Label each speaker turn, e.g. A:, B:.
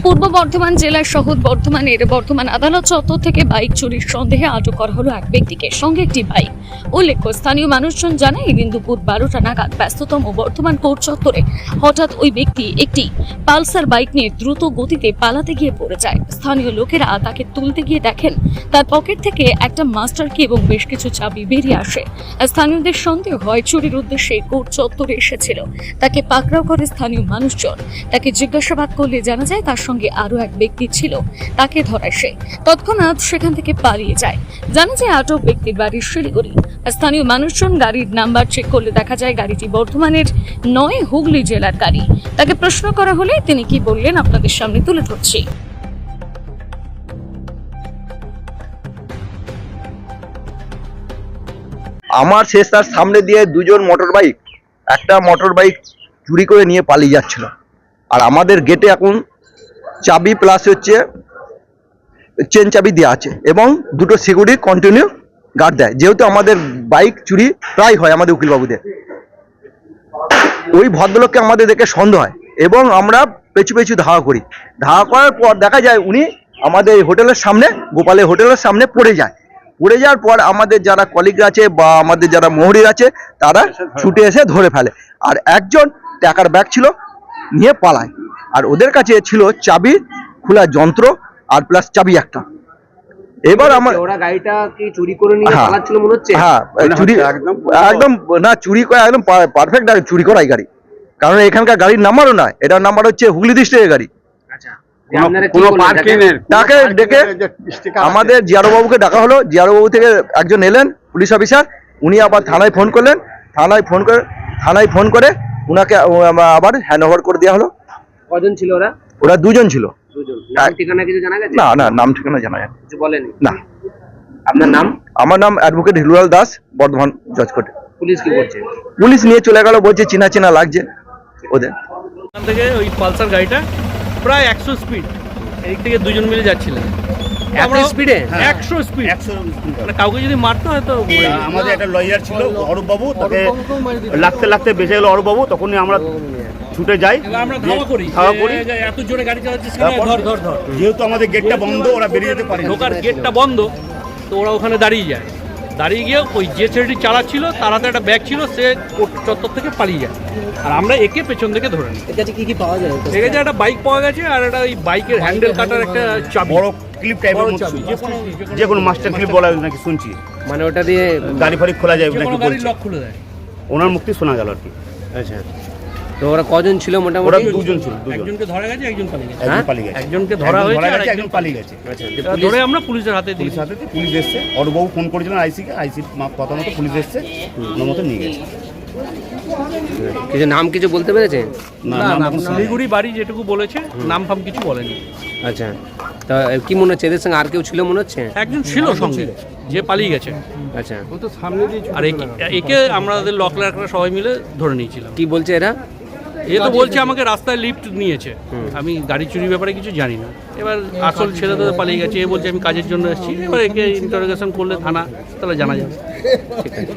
A: পূর্ব বর্ধমান জেলার শহর বর্ধমানের বর্ধমান আদালত চত্বর থেকে বাইক চুরির সন্দেহে আটক করা হলো এক ব্যক্তিকে, সঙ্গে একটি বাইক। উল্লেখ্য, স্থানীয় মানুষজন জানায় এদিন দুপুর 12টা নাগাদ ব্যস্ততম বর্ধমান কোর্ট চত্বরে হঠাৎ ওই ব্যক্তি একটি পালসার বাইক নিয়ে দ্রুত গতিতে পালাতে গিয়ে পড়ে যায়। স্থানীয় লোকেরা তাকে তুলতে গিয়ে দেখেন তার পকেট থেকে একটা মাস্টার কি এবং বেশ কিছু চাবি বেরিয়ে আসে। স্থানীয়দের সন্দেহ হয় চুরির উদ্দেশ্যে কোর্ট চত্বরে এসেছিল। তাকে পাকড়াও করে স্থানীয় মানুষজন। তাকে জিজ্ঞাসাবাদ করলে জানা যায় তার সঙ্গে আরো এক ব্যক্তি ছিল। তাকে ধরায় সে তৎক্ষণাৎ সেখান থেকে পালিয়ে যায়। জানা যায় আটক ব্যক্তির বাড়ি শিলিগুড়ি। স্থানীয় মানুষজন গাড়ির নাম্বার চেক করলে দেখা যায় গাড়িটি বর্ধমানের নয়, হুগলি জেলার গাড়ি। তাকে প্রশ্ন করা হলে তিনি কি বললেন আপনাদের সামনে তুলে ধরছি।
B: আমার শেষ তার সামনে দিয়ে দুজন একটা মোটর বাইক চুরি করে নিয়ে পালিয়ে যাচ্ছিল। আর আমাদের গেটে এখন চাবি প্লাস হচ্ছে চেন চাবি দেওয়া আছে এবং দুটো সিকিউরিটি কন্টিনিউ গার্ড দেয়। যেহেতু আমাদের বাইক চুরি প্রায় হয় আমাদের উকিলবাবুদের, ওই ভদ্রলোককে আমাদের দেখে সন্দেহ হয় এবং আমরা পেছু পেছু ধাওয়া করি। ধাওয়া করার পর দেখা যায় উনি আমাদের হোটেলের সামনে, গোপালের হোটেলের সামনে পড়ে যাওয়ার পর আমাদের যারা কলিগ আছে বা আমাদের যারা মোহরি আছে তারা ছুটে এসে ধরে ফেলে। আর একজন টাকার ব্যাগ ছিল নিয়ে পালায়। আর ওদের কাছে ছিল চাবি খোলা যন্ত্র আর প্লাস চাবি একটা। এবার
C: ওরা গাড়িটা কি চুরি করে নিয়ে পালাচ্ছিল মনে হচ্ছে?
B: হ্যাঁ, চুরি একদম না, চুরি করে একদম পারফেক্ট চুরি করাই গাড়ি। কারণ এখানকার গাড়ির নাম্বারও নয়, এটার নাম্বার হচ্ছে হুগলি ডিস্ট্রিক্টের গাড়ি। তাকে ডেকে আমাদের জিআরও বাবুকে ডাকা হলো। জিআরও বাবু থেকে একজন এলেন পুলিশ অফিসার, উনি আবার থানায় ফোন করলেন। থানায় ফোন করে উনাকে আবার হ্যান্ড ওভার করে দেওয়া হলো।
C: কজন ছিল ওরা?
B: ওরা দুজন ছিল।
C: নাম ঠিকানা কিছু জানা গেছে?
B: না, নাম ঠিকানা জানা যায়
C: কিছু বলেনি?
B: না।
C: আপনার নাম?
B: আমার নাম অ্যাডভোকেট হিলুলাল দাস, বর্ধমান জজ কোর্টে।
C: পুলিশ কি বলছে?
B: পুলিশ নিয়ে চলে গেল, বলছে চেনা লাগছে ওদের।
D: ওখান থেকে ওই পালসার গাড়িটা প্রায় 100 স্পিড, এদিক থেকে দুজন মিলে যাচ্ছিলেন।
C: এত স্পিডে?
D: 100 স্পিড। মানে কাউকে যদি মারতে হয় তো
E: আমাদের একটা লয়ার ছিল অরূপ বাবু, তাকে লাগতে বেঁচে গেল অরূপ বাবু। তখনই আমরা ছুটে যাই,
D: আমরা ধাওয়া করি এত জোরে গাড়ি চালাচ্ছিস, ধর।
E: যেহেতু আমাদের গেটটা বন্ধ, ওরা বেরিয়ে যেতে পারে।
D: ঢোকার গেটটা বন্ধ, তো ওরা ওখানে দাঁড়িয়ে গিয়ে ওই যে ছেলেটি চালাচ্ছিল তার হাতে একটা ব্যাগ ছিল, সে চত্বর থেকে পালিয়ে যায়। আর আমরা একে পেছন থেকে ধরে নিই।
C: এর কাছে কি পাওয়া যায়?
D: এর কাছে একটা বাইক পাওয়া গেছে আর একটা ওই বাইকের হ্যান্ডেল কাটার একটা চাবি,
E: বড় ক্লিপ টাইপের
D: চাবি,
E: যে কোনো মাস্টার ক্লিপ বলা নাকি শুনছি।
C: মানে ওটা দিয়ে
E: গাড়ি ফাড়ি খোলা যায় নাকি
D: গাড়ির লক খুলে দেয়।
E: ওনার মুক্তি শোনা গেল আর কি।
C: আচ্ছা, তো ওরা কজন ছিল মোটামুটি?
E: ওরা দুজন ছিল।
D: একজনকে ধরা গেছে, একজন পালিয়ে গেছে।
E: একজন পালিয়ে গেছে,
D: একজনকে ধরা হয়েছে আর
E: একজন পালিয়ে গেছে।
D: আচ্ছা, ধরে আমরা পুলিশের হাতে দিই।
E: পুলিশ এসছে, অরূপবাবু ফোন করেছিলেন আইসিকে, আইসির কথা মতো পুলিশ এসছে, ওনার মতো নিয়ে গেছে।
C: কিছু নাম কিছু বলতে পেরেছে?
D: না, শিলিগুড়ি বাড়ি যেটুকু বলেছে, নাম ফাম কিছু বলেনি।
C: আচ্ছা, তা কি মনে হচ্ছে এদের সঙ্গে আর কেউ ছিল মনে হচ্ছে?
D: একজন ছিল সঙ্গে, যে পালিয়ে গেছে।
C: আচ্ছা,
D: আর একে আমাদের লক লার্করা সবাই মিলে ধরে নিয়েছিলাম।
C: কি বলছে এরা?
D: এ তো বলছে আমাকে রাস্তায় লিফট নিয়েছে, আমি গাড়ি চুরির ব্যাপারে কিছু জানি না। এবার আসল ছেলে তো পালিয়ে গেছে, এ বলছে আমি কাজের জন্য এসেছি। এবার একে ইন্টারোগেশন করলে থানা, তাহলে জানা যাবে।
C: ঠিক আছে।